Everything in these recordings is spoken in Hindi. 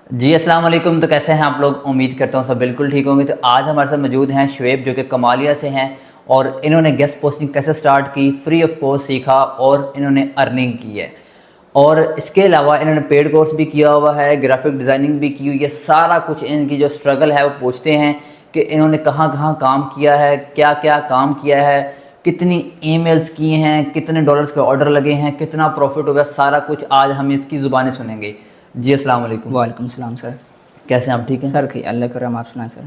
जी अस्सलाम वालेकुम। तो कैसे हैं आप लोग? उम्मीद करता हूँ सब बिल्कुल ठीक होंगे। तो आज हमारे साथ मौजूद हैं शुएब, जो कि कमालिया से हैं और इन्होंने गेस्ट पोस्टिंग कैसे स्टार्ट की, फ्री ऑफ कॉस्ट सीखा और इन्होंने अर्निंग की है। और इसके अलावा इन्होंने पेड कोर्स भी किया हुआ है, ग्राफिक डिज़ाइनिंग भी की हुई है। सारा कुछ इनकी जो स्ट्रगल है वो पूछते हैं कि इन्होंने कहाँ कहाँ काम किया है, क्या क्या काम किया है, कितनी ईमेल्स किए हैं, कितने डॉलर्स के ऑर्डर लगे हैं, कितना प्रॉफिट होगा। सारा कुछ आज हम इसकी ज़ुबानी सुनेंगे। जी अस्सलाम वालेकुम। वालेकुम सलाम सर। कैसे हैं आप? ठीक हैं सर अल्लाह करम, आप सुनाएं सर।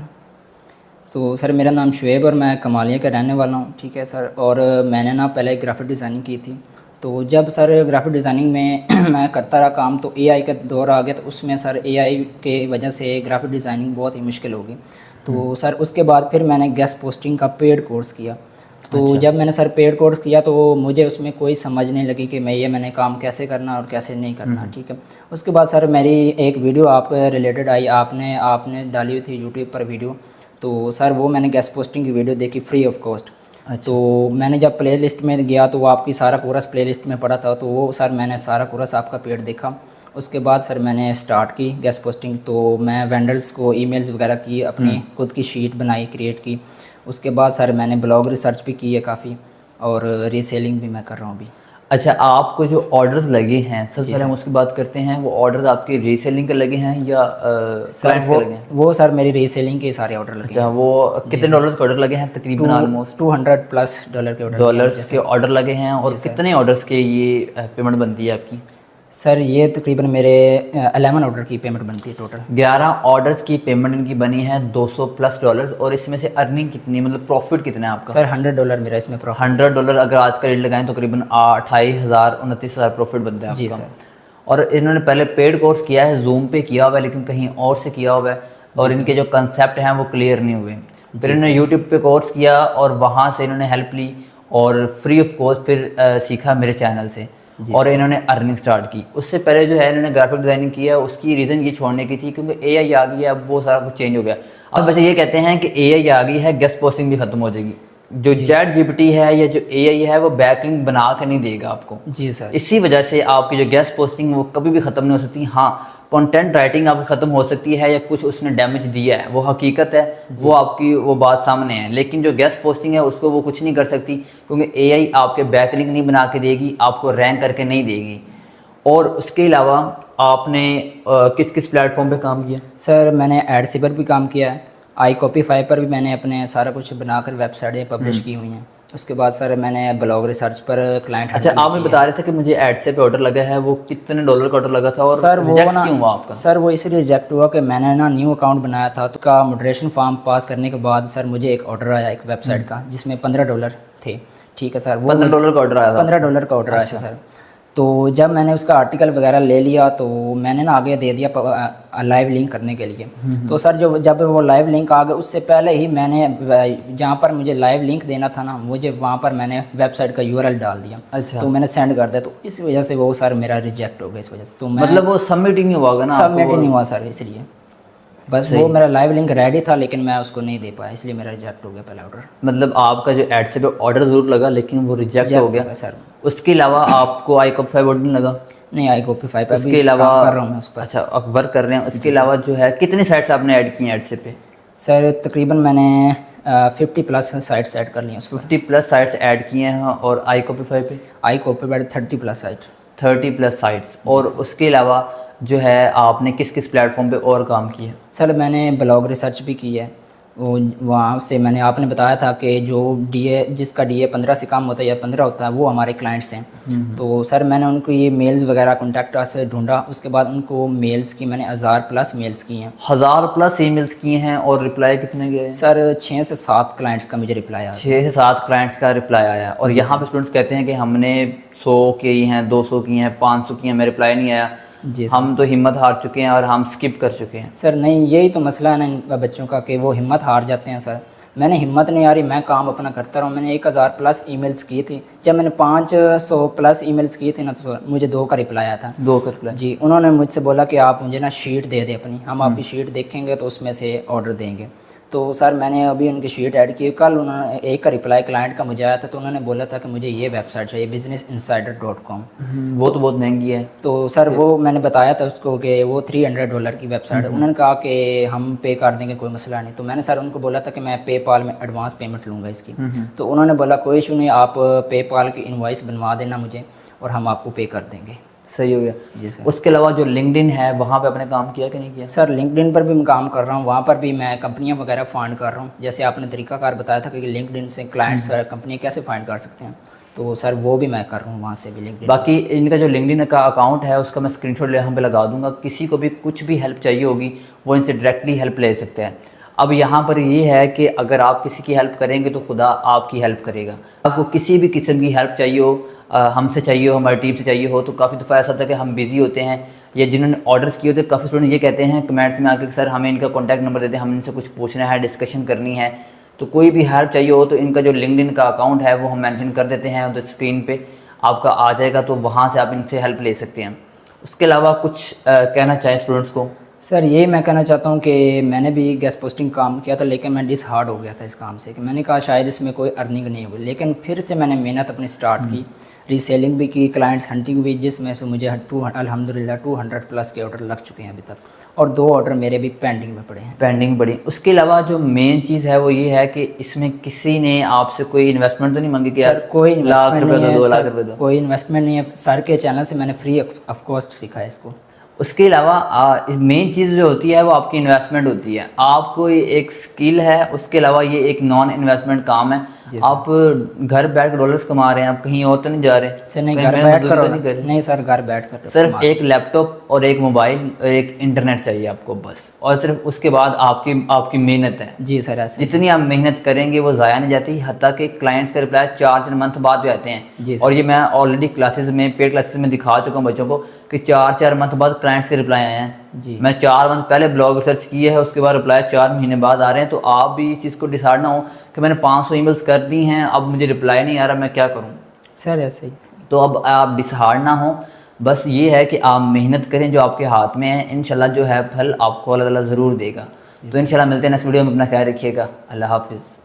तो सर मेरा नाम शुएब और मैं कमालिया का रहने वाला हूँ, ठीक है सर। और मैंने ना पहले ग्राफिक डिज़ाइनिंग की थी। तो जब सर ग्राफिक डिज़ाइनिंग में मैं करता रहा काम, तो एआई का दौर आ गया। तो उसमें सर एआई के वजह से ग्राफिक डिज़ाइनिंग बहुत ही मुश्किल हो गई। तो सर उसके बाद फिर मैंने गेस्ट पोस्टिंग का पेड कोर्स किया। तो अच्छा। जब मैंने सर पेड कोर्स किया तो मुझे उसमें कोई समझ नहीं लगी कि मैंने काम कैसे करना और कैसे नहीं करना, ठीक है। उसके बाद सर मेरी एक वीडियो आप रिलेटेड आई, आपने आपने डाली हुई थी यूट्यूब पर वीडियो। तो सर वो मैंने गेस्ट पोस्टिंग की वीडियो देखी फ्री ऑफ कॉस्ट। अच्छा। तो मैंने जब प्ले लिस्ट में गया तो वो आपकी सारा कोर्स प्ले लिस्ट में पड़ा था। तो वो सर मैंने सारा कोर्स आपका पेड देखा। उसके बाद सर मैंने स्टार्ट की गेस्ट पोस्टिंग। तो मैं वेंडर्स को ईमेल्स वगैरह की, अपनी खुद की शीट बनाई, क्रिएट की। उसके बाद सर मैंने ब्लॉग रिसर्च भी की है काफ़ी, और रीसेलिंग भी मैं कर रहा हूँ अभी। अच्छा, आपको जो ऑर्डर्स लगे हैं, सबसे जी पहले हम सर। उसकी बात करते हैं। वो ऑर्डर्स आपके रीसेलिंग के लगे हैं या सर क्लाइंट्स के वो लगे हैं? वो सर मेरी रीसेलिंग के सारे ऑर्डर लगे अच्छा, हैं। वो जी कितने सर। डॉलर्स के ऑर्डर लगे हैं? तकरीबन ऑलमोस्ट 200+ डॉलर के ऑर्डर लगे हैं मुझे डॉलर्स के सर। ऑर्डर लगे हैं। और जी सर। कितने ऑर्डर्स के ये पेमेंट बनती है आपकी? सर ये तकरीबन मेरे 11 ऑर्डर की पेमेंट बनती है टोटल। 11 ऑर्डर्स की पेमेंट इनकी बनी है $200+। और इसमें से अर्निंग कितनी, मतलब प्रॉफिट कितना है आपका? सर $100 मेरा इसमें प्रॉफिट। $100 अगर आज का रेट लगाएं तो करीबन 28,000 29,000 प्रॉफिट बनता है जी आपका। सर। और इन्होंने पहले पेड कोर्स किया है, जूम पे किया हुआ है, लेकिन कहीं और से किया हुआ है और इनके जो कंसेप्ट हैं वो क्लियर नहीं हुए। फिर इन्होंने यूट्यूब पे कोर्स किया और वहाँ से इन्होंने हेल्प ली और फ्री ऑफ कॉस्ट फिर सीखा मेरे चैनल से। और इन्होंने अर्निंग स्टार्ट की। उससे पहले जो है इन्होंने ग्राफिक डिज़ाइनिंग किया। उसकी रीज़न ये छोड़ने की थी क्योंकि एआई आ गई है, अब वो सारा कुछ चेंज हो गया। अब बच्चे ये कहते हैं कि एआई आ गई है, गेस्ट पोस्टिंग भी खत्म हो जाएगी। जो चैट जीपीटी है या जो एआई है वो बैकलिंक बना के नहीं देगा आपको। जी सर। इसी वजह से आपकी जो गेस्ट पोस्टिंग वो कभी भी ख़त्म नहीं हो सकती। हाँ, कंटेंट राइटिंग आपकी ख़त्म हो सकती है या कुछ उसने डैमेज दिया है, वो हकीकत है, वो आपकी वो बात सामने है। लेकिन जो गेस्ट पोस्टिंग है उसको वो कुछ नहीं कर सकती क्योंकि एआई आपके बैकलिंक नहीं बना के देगी, आपको रैंक करके नहीं देगी। और उसके अलावा आपने किस किस प्लेटफॉर्म पे काम किया? सर मैंने एडसी पर भी काम किया है, आई कॉपीफाई पर भी मैंने अपने सारा कुछ बनाकर वेबसाइटें पब्लिश की हुई हैं। उसके बाद सर मैंने ब्लॉग रिसर्च पर क्लाइंट। अच्छा, आप मुझे बता रहे थे कि मुझे एडसे पे ऑर्डर लगा है, वो कितने डॉलर का ऑर्डर लगा था और सर वो रिजेक्ट ना क्यों हुआ आपका? सर वो इसलिए रिजेक्ट हुआ कि मैंने ना न्यू अकाउंट बनाया था। तो उसका मॉडरेशन फॉर्म पास करने के बाद सर मुझे एक ऑर्डर आया एक वेबसाइट का, जिसमें $15 थे, ठीक है सर। वो $15 का ऑर्डर आया था? $15 का ऑर्डर आया था सर। तो जब मैंने उसका आर्टिकल वगैरह ले लिया तो मैंने ना आगे दे दिया लाइव लिंक करने के लिए। तो सर जब वो लाइव लिंक आ गया, उससे पहले ही मैंने जहाँ पर मुझे लाइव लिंक देना था ना, मुझे वहाँ पर मैंने वेबसाइट का यूआरएल डाल दिया। अच्छा। तो मैंने सेंड कर दिया। तो इस वजह से वो सर मेरा रिजेक्ट हो गया इस वजह से। तो मतलब वो सबमिट ही नहीं हुआ होगा ना? सबमिट ही नहीं हुआ सर, इसलिए बस वो मेरा लाइव लिंक रेडी था लेकिन मैं उसको नहीं दे पाया, इसलिए मेरा रिजेक्ट हो गया पहला ऑर्डर। मतलब आपका जो एड से पे ऑर्डर जरूर लगा लेकिन वो रिजेक्ट हो गया सर। उसके अलावा आपको आई कॉपीफाई ऑर्डर नहीं लगा? नहीं, आई कॉपीफाई पर उसके अलावा कर रहा हूँ मैं उस पर। अच्छा, आप वर्क कर रहे हैं। उसके अलावा जो है कितनी साइट्स आपने ऐड की हैं एड से पे? सर तकरीबन मैंने 50+ साइट्स ऐड कर ली हैं। 50+ साइट्स ऐड किए हैं। और आई कॉपीफाई पे? आई कॉपीफाई 30+ साइट। 30+ साइट्स। और उसके अलावा जो है आपने किस किस प्लेटफॉर्म पे और काम किया? सर मैंने ब्लॉग रिसर्च भी की है। वो वहाँ से मैंने आपने बताया था कि जो डीए जिसका डीए 15 से कम होता है या 15 होता है वो हमारे क्लाइंट्स हैं। तो सर मैंने उनको ये मेल्स वगैरह कॉन्टैक्ट से ढूंढा। उसके बाद उनको मेल्स की मैंने 1000+ मेल्स की हैं। 1000+ ईमेल्स किए हैं। और रिप्लाई कितने गए? सर 6 से 7 क्लाइंट्स का मुझे रिप्लाई आया। 6 से 7 क्लाइंट्स का रिप्लाई आया। और यहाँ पे स्टूडेंट्स कहते हैं कि हमने 100 की हैं, 200 की हैं, 500 की हैं, मेरे रिप्लाई नहीं आया, हम तो हिम्मत हार चुके हैं और हम स्किप कर चुके हैं। सर नहीं, यही तो मसला है ना इन बच्चों का कि वो हिम्मत हार जाते हैं सर। मैंने हिम्मत नहीं आ रही, मैं काम अपना करता रहा हूँ। मैंने 1000+ ईमेल्स की थी। जब मैंने 500+ ईमेल्स की थी ना, तो मुझे 2 का रिप्लाई आया था। 2 का रिप्लाई? जी, उन्होंने मुझसे बोला कि आप मुझे ना शीट दे दें अपनी, हम आपकी शीट देखेंगे तो उसमें से ऑर्डर देंगे। तो सर मैंने अभी उनकी शीट ऐड की, कल उन्होंने एक का रिप्लाई क्लाइंट का मुझे आया था, तो उन्होंने बोला था कि मुझे ये वेबसाइट चाहिए businessinsider.com। वो तो बहुत महंगी है। तो सर वो मैंने बताया था उसको कि वो $300 की वेबसाइट है। उन्होंने कहा कि हम पे कर देंगे, कोई मसला नहीं। तो मैंने सर उनको बोला था कि मैं पेपाल में एडवांस पेमेंट लूँगा इसकी। तो उन्होंने बोला कोई इशू नहीं, आप पेपाल की इनवॉइस बनवा देना मुझे और हम आपको पे कर देंगे। सही हो गया जी सर। उसके अलावा जो लिंक्डइन है वहाँ पे आपने काम किया कि नहीं किया? सर लिंक्डइन पर भी मैं काम कर रहा हूँ, वहाँ पर भी मैं कंपनियाँ वगैरह फाइंड कर रहा हूँ। जैसे आपने तरीकाकार बताया था कि लिंक्डइन से क्लाइंट्स कंपनी कैसे फाइंड कर सकते हैं, तो सर वो भी मैं कर रहा हूँ वहाँ से भी लिंक्डइन। बाकी इनका जो लिंक्डइन का अकाउंट है उसका मैं स्क्रीनशॉट यहाँ पे लगा दूंगा, किसी को भी कुछ भी हेल्प चाहिए होगी वो इनसे डायरेक्टली हेल्प ले सकते हैं। अब यहाँ पर ये है कि अगर आप किसी की हेल्प करेंगे तो खुदा आपकी हेल्प करेगा। आपको किसी भी किस्म की हेल्प चाहिए हो, हमसे चाहिए हो, हमारी टीम से चाहिए हो, तो काफ़ी दफ़ा ऐसा होता है कि हम बिज़ी होते हैं या जिन्होंने ऑर्डर्स किए होते हैं, काफ़ी स्टूडेंट ये कहते हैं कमेंट्स में आके सर हमें इनका कॉन्टैक्ट नंबर दे दें, हम इनसे कुछ पूछना है, डिस्कशन करनी है। तो कोई भी हेल्प चाहिए हो तो इनका जो लिंक्डइन का अकाउंट है वो हम मेंशन कर देते हैं, तो स्क्रीन पे आपका आ जाएगा, तो वहाँ से आप इनसे हेल्प ले सकते हैं। उसके अलावा कुछ कहना चाहें स्टूडेंट्स को? सर यही मैं कहना चाहता हूँ कि मैंने भी गेस्ट पोस्टिंग काम किया था, लेकिन मैं डिसहार्ड हो गया था इस काम से कि मैंने कहा शायद इसमें कोई अर्निंग नहीं होगी। लेकिन फिर से मैंने मेहनत अपनी स्टार्ट की, रीसेलिंग भी की, क्लाइंट्स हंटिंग भी, जिसमें से मुझे अल्हम्दुलिल्लाह 200 प्लस के ऑर्डर लग चुके हैं अभी तक, और 2 ऑर्डर मेरे भी पेंडिंग में पड़े हैं। पेंडिंग पड़ी। उसके अलावा जो मेन चीज़ है वो ये है कि इसमें किसी ने आपसे कोई इन्वेस्टमेंट तो नहीं मांगी कि सर कोई लाख रुपए दो, 2 लाख सर, रुपए दो? कोई इन्वेस्टमेंट नहीं है। सर के चैनल से मैंने फ्री ऑफ कॉस्ट सीखा है इसको। उसके अलावा मेन चीज़ जो होती है वो आपकी इन्वेस्टमेंट होती है। आपको ये एक स्किल है, उसके अलावा ये एक नॉन इन्वेस्टमेंट काम है। आप घर बैठ कर डॉलर्स कमा रहे हैं, आप कहीं और तो नहीं जा रहे? सर नहीं, कहीं घर मेहनत बैठ मजदूरी कर तो नहीं कर रहे? नहीं सर, घर बैठ कर सिर्फ एक लैपटॉप और एक मोबाइल और एक इंटरनेट चाहिए आपको बस, और सिर्फ उसके बाद आपकी मेहनत है। जी सर, ऐसे जितनी आप मेहनत करेंगे वो ज़ाया नहीं जाती, हत्ता कि क्लाइंट्स का रिप्लाई 4 मंथ बाद भी आते हैं। जी और ये मैं ऑलरेडी क्लासेस में, पेड क्लासेस में दिखा चुका हूँ बच्चों को कि 4 मंथ बाद क्लाइंट्स के रिप्लाई आए हैं। जी। मैं 4 मंथ पहले ब्लॉग रिसर्च किए है, उसके बाद रिप्लाई 4 महीने बाद आ रहे हैं। तो आप भी इस चीज़ को डिसाइड ना हो कि मैंने 500 ईमेल्स कर दी हैं, अब मुझे रिप्लाई नहीं आ रहा, मैं क्या करूँ? सर ऐसे ही। तो अब आप डिसहार्ड ना हो, बस ये है कि आप मेहनत करें जो आपके हाथ में है, इंशाल्लाह जो है फल आपको अल्लाह ताला ज़रूर देगा। तो इंशाल्लाह मिलते हैं नेक्स्ट वीडियो में। अपना ख्याल रखिएगा। अल्लाह हाफिज़।